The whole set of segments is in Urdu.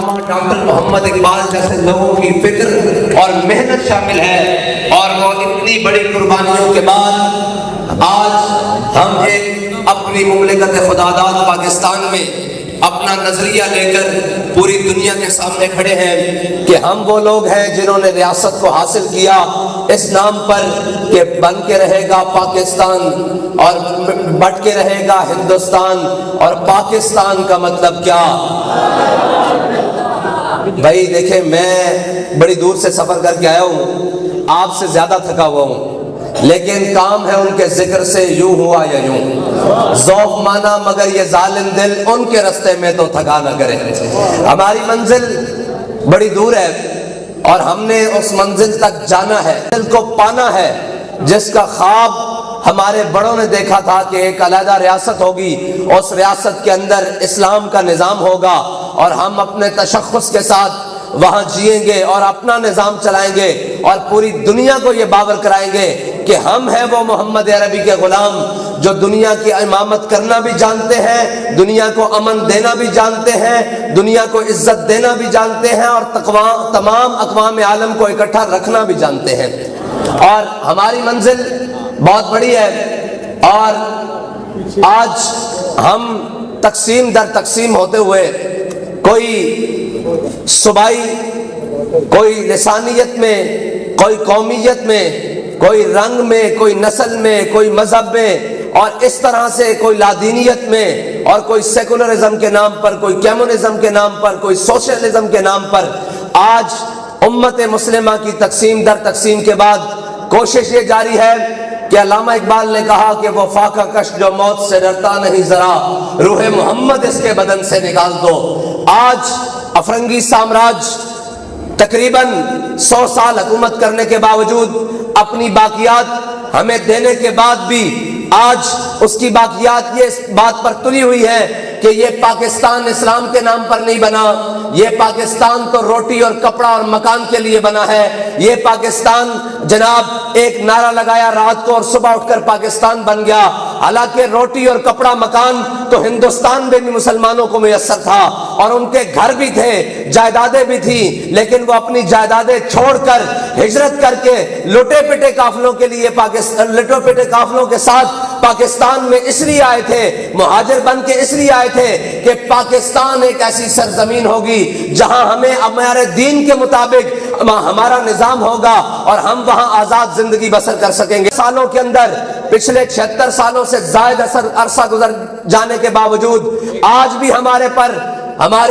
ڈاکٹر محمد اقبال جیسے لوگوں کی فکر اور محنت شامل ہے، اور وہ اتنی بڑی قربانیوں کے بعد آج ہم ایک اپنی مملکت خداداد پاکستان میں اپنا نظریہ لے کر پوری دنیا کے سامنے کھڑے ہیں کہ ہم وہ لوگ ہیں جنہوں نے ریاست کو حاصل کیا اس نام پر کہ بن کے رہے گا پاکستان اور بٹ کے رہے گا ہندوستان، اور پاکستان کا مطلب کیا؟ بھائی دیکھیں، میں بڑی دور سے سفر کر کے آیا ہوں، آپ سے زیادہ تھکا ہوا ہوں، لیکن کام ہے ان کے ذکر سے یوں ہوا یا یوں، ذوق مانا مگر یہ ظالم دل ان کے رستے میں تو تھکا نہ کرے۔ ہماری منزل بڑی دور ہے اور ہم نے اس منزل تک جانا ہے، دل کو پانا ہے جس کا خواب ہمارے بڑوں نے دیکھا تھا کہ ایک علیحدہ ریاست ہوگی، اس ریاست کے اندر اسلام کا نظام ہوگا اور ہم اپنے تشخص کے ساتھ وہاں جئیں گے اور اپنا نظام چلائیں گے اور پوری دنیا کو یہ باور کرائیں گے کہ ہم ہیں وہ محمد عربی کے غلام جو دنیا کی امامت کرنا بھی جانتے ہیں، دنیا کو امن دینا بھی جانتے ہیں، دنیا کو عزت دینا بھی جانتے ہیں، اور تمام اقوام عالم کو اکٹھا رکھنا بھی جانتے ہیں۔ اور ہماری منزل بہت بڑی ہے، اور آج ہم تقسیم در تقسیم ہوتے ہوئے کوئی صوبائی، کوئی لسانیت میں، کوئی قومیت میں، کوئی رنگ میں، کوئی نسل میں، کوئی مذہب میں، اور اس طرح سے کوئی لادینیت میں، اور کوئی سیکولرزم کے نام پر، کوئی کمیونزم کے نام پر، کوئی سوشلزم کے نام پر آج امت مسلمہ کی تقسیم در تقسیم کے بعد کوشش یہ جاری ہے کہ علامہ اقبال نے کہا کہ وہ فاقہ کش جو موت سے ڈرتا نہیں ذرا، روح محمد اس کے بدن سے نکال دو۔ آج افرنگی سامراج تقریباً 100 سال حکومت کرنے کے باوجود، اپنی باقیات ہمیں دینے کے بعد بھی آج اس کی باقیات یہ اس بات پر تلی ہوئی ہے کہ یہ پاکستان اسلام کے نام پر نہیں بنا، یہ پاکستان تو روٹی اور کپڑا اور مکان کے لیے بنا ہے، یہ پاکستان جناب ایک نعرہ لگایا رات کو اور صبح اٹھ کر پاکستان بن گیا، حالانکہ روٹی اور کپڑا مکان تو ہندوستان میں بھی مسلمانوں کو میسر تھا، اور ان کے گھر بھی تھے، جائیدادیں بھی تھیں، لیکن وہ اپنی جائیدادیں چھوڑ کر ہجرت کر کے لٹے پٹے قافلوں کے لیے لٹے پٹے قافلوں کے ساتھ پاکستان میں اس لیے آئے تھے، مہاجر بن کے اس لیے آئے تھے کہ پاکستان ایک ایسی سرزمین ہوگی جہاں ہمیں ہمارے دین کے مطابق ہمارا نظام ہوگا اور ہم وہاں آزاد زندگی بسر کر سکیں گے۔ سالوں کے اندر، پچھلے 76 سالوں سے زائد عرصہ گزر جانے کے باوجود آج بھی ہمارے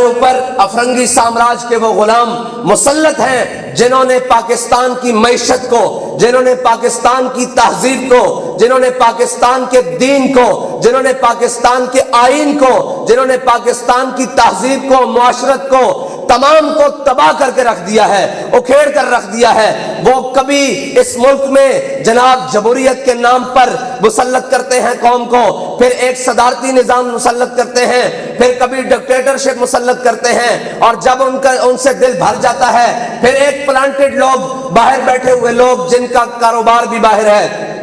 اوپر افرنگی سامراج کے وہ غلام مسلط ہیں جنہوں نے پاکستان کی معیشت کو، جنہوں نے پاکستان کی تہذیب کو، جنہوں نے پاکستان کے دین کو، جنہوں نے پاکستان کے آئین کو، جنہوں نے پاکستان کی تہذیب کو، معاشرت کو، تمام کو تباہ کر کے رکھ دیا ہے، اکھیڑ کر رکھ دیا ہے۔ وہ کبھی اس ملک میں جناب جمہوریت کے نام پر مسلط کرتے ہیں قوم کو، پھر ایک صدارتی نظام مسلط کرتے ہیں، پھر کبھی ڈکٹیٹرشپ مسلط کرتے ہیں، اور جب ان سے دل بھر جاتا ہے پھر ایک پلانٹڈ لوگ، باہر بیٹھے ہوئے لوگ جن کا کاروبار بھی باہر ہے،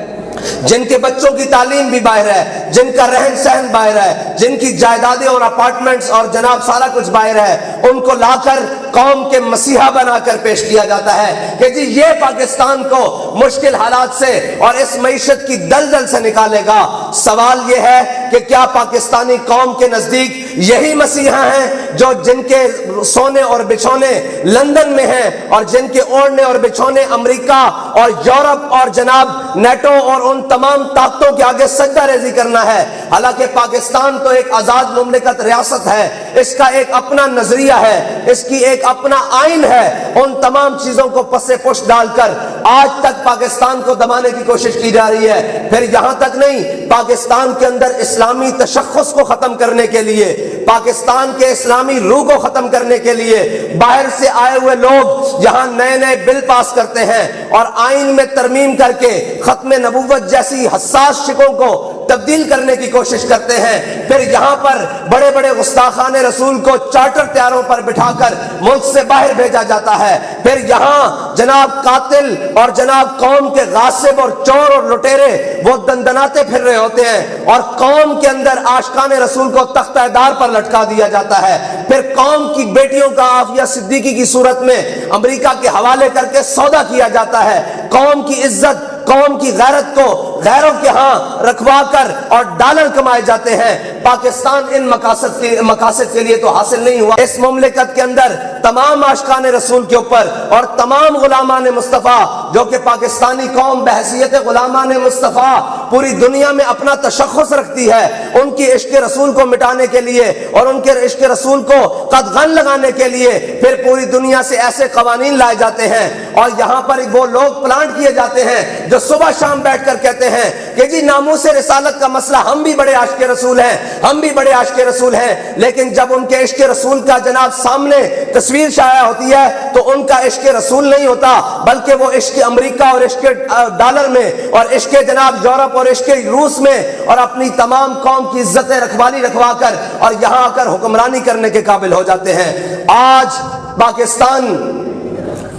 جن کے بچوں کی تعلیم بھی باہر ہے، جن کا رہن سہن باہر ہے، جن کی جائیدادیں اور اپارٹمنٹس اور جناب سارا کچھ باہر ہے، ان کو لا کر قوم کے مسیحا بنا کر پیش کیا جاتا ہے کہ جی یہ پاکستان کو مشکل حالات سے اور اس معیشت کی دلدل سے نکالے گا۔ سوال یہ ہے کہ کیا پاکستانی قوم کے نزدیک یہی مسیحا ہیں جو جن کے سونے اور بچھونے لندن میں ہیں اور جن کے اوڑھنے اور بچھونے امریکہ اور یورپ اور جناب نیٹو اور ان تمام طاقتوں کے آگے سجدہ ریزی کرنا ہے؟ حالانکہ پاکستان تو ایک آزاد مملکت ریاست ہے، اس کا ایک اپنا نظریہ ہے، اس کی ایک اپنا آئین ہے۔ ان تمام چیزوں کو پسے پش ڈال کر آج تک پاکستان کو دبانے کی کوشش کی جا رہی ہے۔ پھر یہاں تک نہیں، پاکستان کے اندر اسلامی تشخص کو ختم کرنے کے لیے، پاکستان کے اسلامی روح کو ختم کرنے کے لیے باہر سے آئے ہوئے لوگ یہاں نئے نئے بل پاس کرتے ہیں اور آئین میں ترمیم کر کے ختم نبوت جیسی حساس شکوں کو تبدیل کرنے کی کوشش کرتے ہیں، پھر یہاں پر بڑے بڑے گستاخان رسول کو چارٹر طیاروں پر بٹھا کر ملک سے باہر بھیجا جاتا ہے، پھر یہاں جناب قاتل اور جناب قوم کے غاصب اور چور اور لٹیرے وہ دندناتے پھر رہے ہوتے ہیں، اور قوم کے اندر عاشقان رسول کو تختہ دار پر لٹکا دیا جاتا ہے، پھر قوم کی بیٹیوں کا عافیہ صدیقی کی صورت میں امریکہ کے حوالے کر کے سودا کیا جاتا ہے، قوم کی عزت، قوم کی غیرت کو غیروں کے ہاں رکھوا کر اور ڈالر کمائے جاتے ہیں۔ پاکستان ان مقاصد کے لیے تو حاصل نہیں ہوا۔ اس مملکت کے اندر تمام عاشقان رسول کے اوپر اور تمام غلامان مصطفیٰ جو کہ پاکستانی قوم بحیثیت غلامان مصطفیٰ پوری دنیا میں اپنا تشخص رکھتی ہے، ان کی عشق رسول کو مٹانے کے لیے اور ان کے عشق رسول کو قدغن لگانے کے لیے پھر پوری دنیا سے ایسے قوانین لائے جاتے ہیں، اور یہاں پر وہ لوگ پلانٹ کیے جاتے ہیں جو صبح شام بیٹھ کر کہتے ہیں کہ جی ناموس رسالت کا مسئلہ، ہم بھی بڑے عاشق رسول ہیں، ہم بھی بڑے عاشق رسول ہیں، لیکن جب ان کے عشق رسول کا جناب سامنے تصویر شائع ہوتی ہے تو ان کا عشق رسول نہیں ہوتا، بلکہ وہ عشق امریکہ اور عشق ڈالر میں اور عشق جناب یورپ اور عشق روس میں اور اپنی تمام قوم کی عزت رکھوالی رکھوا کر اور یہاں آ کر حکمرانی کرنے کے قابل ہو جاتے ہیں۔ آج پاکستان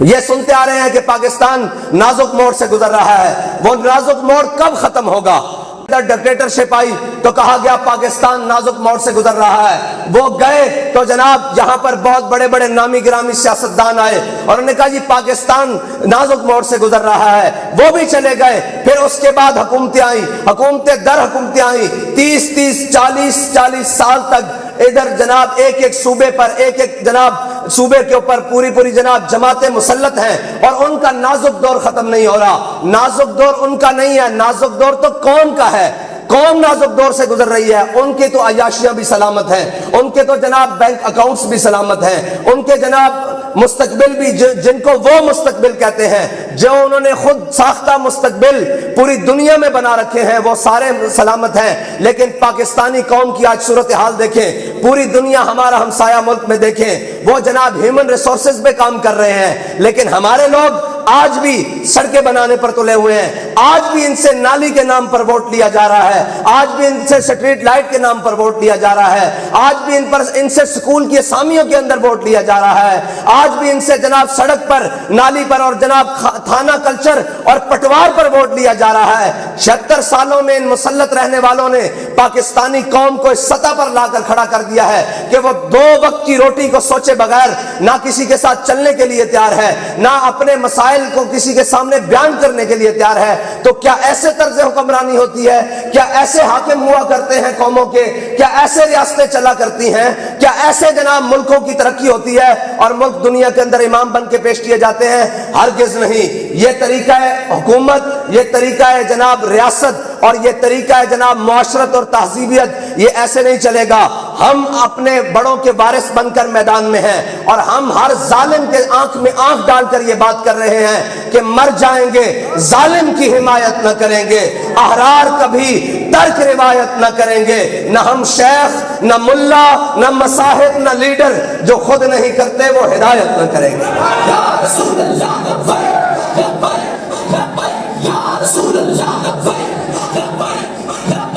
یہ سنتے آ رہے ہیں کہ پاکستان نازک موڑ سے گزر رہا ہے، وہ نازک موڑ کب ختم ہوگا؟ ڈکٹیٹرشپ آئی تو کہا گیا پاکستان نازک موڑ سے گزر رہا ہے، وہ گئے تو جناب یہاں پر بہت بڑے بڑے نامی گرامی سیاستدان آئے اور انہوں نے کہا جی پاکستان نازک موڑ سے گزر رہا ہے، وہ بھی چلے گئے، پھر اس کے بعد حکومتیں آئیں، حکومتیں در حکومتیں آئیں، 30 سال تک ادھر جناب ایک ایک صوبے پر ایک ایک جناب صوبے کے اوپر پوری جناب جماعتیں مسلط ہیں اور ان کا نازک دور ختم نہیں ہو رہا۔ نازک دور ان کا نہیں ہے، نازک دور تو قوم کا ہے، قوم نازک دور سے گزر رہی ہے، ان کے تو عیاشیاں بھی سلامت ہیں، ان کے تو جناب بینک اکاؤنٹس بھی سلامت ہیں، ان کے جناب مستقبل بھی جن کو وہ مستقبل کہتے ہیں، جو انہوں نے خود ساختہ مستقبل پوری دنیا میں بنا رکھے ہیں، وہ سارے سلامت ہیں، لیکن پاکستانی قوم کی آج صورتحال دیکھیں، پوری دنیا ہمارا ہمسایہ ملک میں دیکھیں، وہ جناب ہیومن ریسورسز پہ کام کر رہے ہیں، لیکن ہمارے لوگ آج بھی سڑکیں بنانے پر تلے ہوئے ہیں، آج بھی ان سے نالی کے نام پر ووٹ لیا جا رہا ہے، آج بھی ان سے سٹریٹ لائٹ کے نام پر ووٹ لیا جا رہا ہے، آج بھی ان سے سکول کی اسامیوں کے اندر ووٹ لیا جا رہا ہے، آج بھی ان سے جناب سڑک پر، نالی پر اور جناب تھانہ کلچر اور پٹوار پر ووٹ لیا جا رہا ہے۔ 76 سالوں میں ان مسلط رہنے والوں نے پاکستانی قوم کو اس سطح پر لا کر کھڑا کر دیا ہے کہ وہ 2 وقت کی روٹی کو سوچے بغیر نہ کسی کے ساتھ چلنے کے لیے تیار ہے، نہ اپنے مسائل کو کسی کے سامنے بیان کرنے کے لیے تیار ہے۔ تو کیا ایسے طرز حکمرانی ہوتی ہے؟ کیا ایسے حاکم ہوا کرتے ہیں قوموں کے؟ کیا ایسے ریاستیں چلا کرتی ہیں؟ کیا ایسے جناب ملکوں کی ترقی ہوتی ہے اور ملک دنیا کے اندر امام بن کے پیش کیے جاتے ہیں؟ ہرگز نہیں۔ یہ طریقہ ہے حکومت، یہ طریقہ ہے جناب ریاست اور یہ طریقہ ہے جناب معاشرت اور تہذیبیت، یہ ایسے نہیں چلے گا۔ ہم اپنے بڑوں کے وارث بن کر میدان میں ہیں اور ہم ہر ظالم کے آنکھ میں آنکھ ڈال کر یہ بات کر رہے ہیں کہ مر جائیں گے، ظالم کی حمایت نہ کریں گے، احرار کبھی ترک روایت نہ کریں گے، نہ ہم شیخ، نہ ملا، نہ مصاحب، نہ لیڈر، جو خود نہیں کرتے وہ ہدایت نہ کریں گے۔ یا رسول اللہ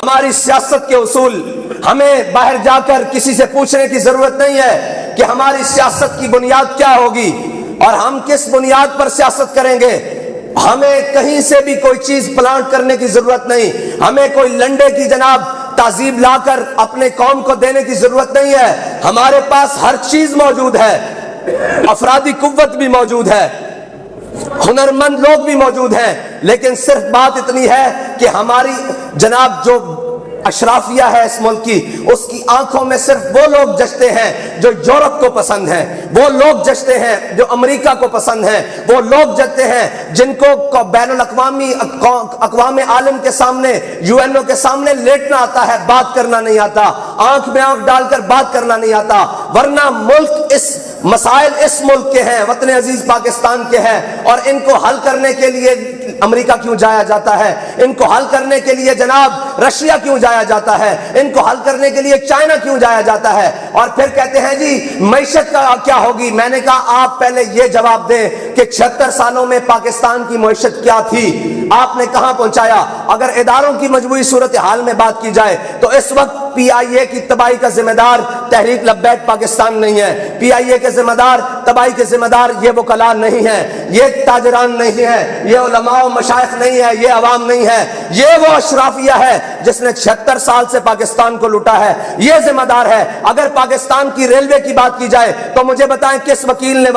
ہماری سیاست کے اصول، ہمیں باہر جا کر کسی سے پوچھنے کی ضرورت نہیں ہے کہ ہماری سیاست کی بنیاد کیا ہوگی اور ہم کس بنیاد پر سیاست کریں گے۔ ہمیں کہیں سے بھی کوئی چیز پلانٹ کرنے کی ضرورت نہیں، ہمیں کوئی لنڈے کی جناب تہذیب لا کر اپنے قوم کو دینے کی ضرورت نہیں ہے۔ ہمارے پاس ہر چیز موجود ہے، افرادی قوت بھی موجود ہے، ہنرمند لوگ بھی موجود ہیں، لیکن صرف بات اتنی ہے کہ ہماری جناب جو اشرافیہ ہے اس ملک کی، اس کی آنکھوں میں صرف وہ لوگ جچتے ہیں جو یورپ کو پسند ہیں، وہ لوگ جچتے ہیں جو امریکہ کو پسند ہیں، وہ لوگ جچتے ہیں جن کو بین الاقوامی اقوام عالم کے سامنے، UN کے سامنے لیٹنا آتا ہے، بات کرنا نہیں آتا، آنکھ میں آنکھ ڈال کر بات کرنا نہیں آتا۔ ورنہ ملک اس مسائل اس ملک کے ہیں، وطن عزیز پاکستان کے ہیں، اور ان کو حل کرنے کے لیے امریکہ کیوں جایا جاتا ہے، ان کو حل کرنے کے لیے جناب رشیا کیوں جایا جاتا ہے، ان کو حل کرنے کے لیے چائنا کیوں جایا جاتا ہے؟ اور پھر کہتے ہیں جی معیشت کا کیا ہوگی. میں نے کہا آپ پہلے یہ جواب دیں کہ 76 سالوں میں پاکستان کی معیشت کیا تھی, آپ نے کہاں پہنچایا. اگر اداروں کی مجموعی صورتحال میں بات کی جائے تو اس وقت پی آئی اے کی تباہی کا ذمہ دار تحریک لبیک پاکستان نہیں ہے. پی آئی اے کے ذمہ دار, تباہی کے ذمہ دار یہ وکلاء نہیں ہیں, یہ تاجران نہیں ہیں, یہ علماء و مشائخ نہیں ہے, یہ عوام نہیں ہے, یہ وہ اشرافیہ ہے جس نے 76 سال سے پاکستان کو لوٹا ہے, یہ ذمہ دار ہے. اگر پاکستان کی ریلوے کی بات کی جائے تو مجھے بتائیں کس وکیل نے